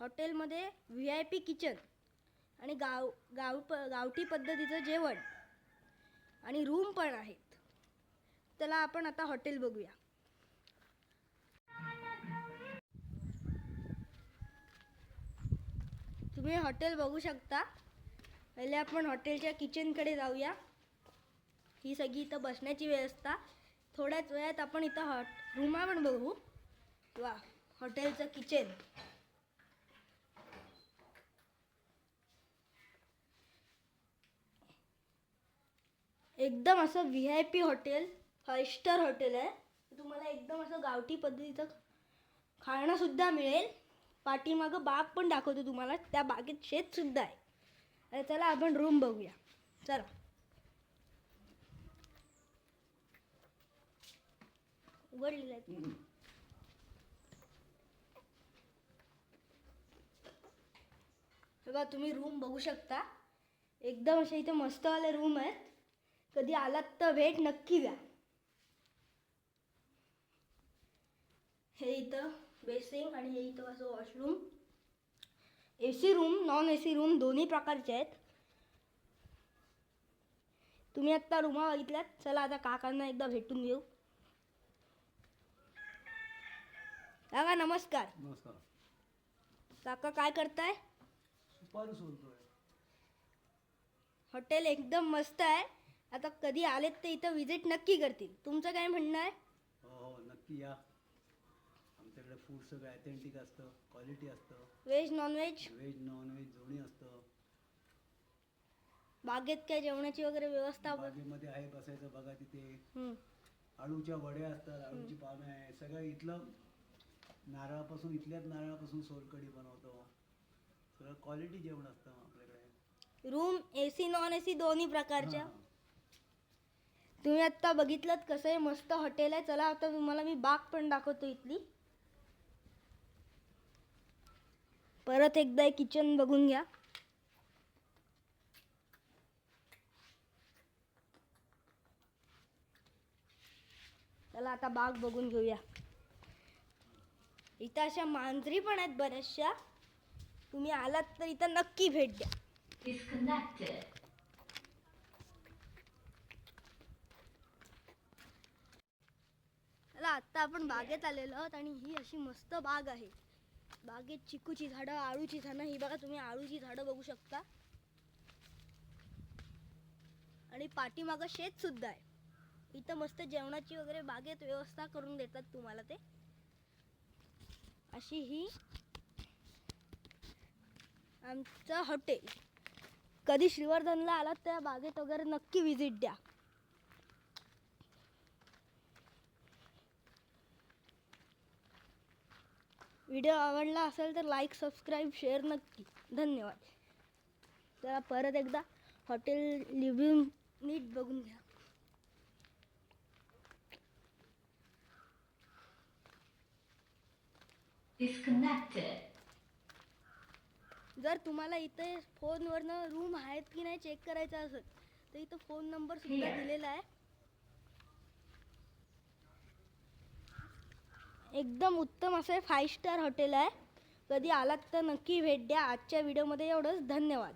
हॉटेलमध्ये VIP kitchen आणि गावठी पद्धतीचं जेवण आणि रूम पण आहेत. चला आपण आता हॉटेल बघूया. तुम्ही हॉटेल बघू शकता. पहिले आपण हॉटेलच्या किचनकडे जाऊया. ही सगळी इथं बसण्याची व्यवस्था. थोड्याच वेळात आपण इथं रूमा पण बघू. वा, हॉटेलचं किचन एकदम असं VIP हॉटेल, 5 स्टार हॉटेल आहे. तुम्हाला एकदम असं गावठी पद्धतीचं खाणं सुद्धा मिळेल. पाठीमागं बाग पण दाखवतो तुम्हाला. त्या बागेत शेत सुद्धा आहे. चला आपण रूम बघूया. चला. उघडलेलं आहे. बघा, तुम्ही रूम बघू शकता. एकदम असे इथे मस्तवाले रूम आहेत. कधी आलात तर भेट नक्की द्या. हे इथं बेसिंग आणि हे इथं असं washroom. AC room, non AC room दोन्ही प्रकारचे आहेत. तुम्ही आत्ता रूमा बघितल्यात. चला आता काकांना एकदा भेटून घेऊ. काका नमस्कार. नमस्कार. काका काय करताय? सुपारी सोलतोय. हॉटेल एकदम मस्त आहे. आता कधी आलेत तर इथं विजिट नक्की करतील. तुमचं काय म्हणणं आहे? हो नक्की या. आमच्याकडे फूड सगळं ऑथेंटिक असतं, क्वालिटी असतं. Veg non veg? व्हेज नॉनव्हेज दोन्ही असतं. बागेत काय जेवणाची वगैरे व्यवस्था? बागेमध्ये आहे बसायचं बघा तिथे. आळूच्या वड्या असतात, आळूची पानं आहे. सगळं इथलं नारळापासून, इथल्याच नारळापासून सोलकढी बनवतो. सगळं क्वालिटी जेवण असतं आपल्याकडे. रूम AC नॉन AC दोन्ही प्रकारच्या. तुम्ही आत्ता बघितलं कसं आहे, मस्त हॉटेल आहे. चला आता तुम्हाला मी बाग पण दाखवतो इथली. परत एकदा किचन बघून घ्या. चला आता बाग बघून घेऊया. इथं अशा मांजरी पण आहेत बऱ्याचशा. तुम्ही आलात तर इथं नक्की भेट द्या. चला आत्ता आपण बागेत आलेलो आहोत आणि ही अशी मस्त बाग आहे. बागेत चिकूची झाडं, आळूची झाडं. ही बघा, तुम्ही आळूची झाडं बघू शकता. आणि पाठीमागं शेत सुद्धा आहे. इथं मस्त जेवणाची वगैरे बागेत व्यवस्था करून देतात तुम्हाला ते. अशी ही आमचं हॉटेल. कधी श्रीवर्धनला आलात त्या बागेत वगैरे नक्की विजिट द्या. व्हिडिओ आवडला असेल तर लाईक, सबस्क्राईब, शेअर नक्की. धन्यवाद. चला परत एकदा हॉटेल रिव्ह्यू नीट बघून घ्या. जर तुम्हाला इथे फोनवरनं रूम आहेत की नाही चेक करायचं असेल तर इथं फोन नंबर सुद्धा दिलेला आहे. एकदम उत्तम असं 5 स्टार हॉटेल आहे. कधी आलात तर नक्की भेट द्या. आजच्या व्हिडिओमध्ये एवढंच. धन्यवाद.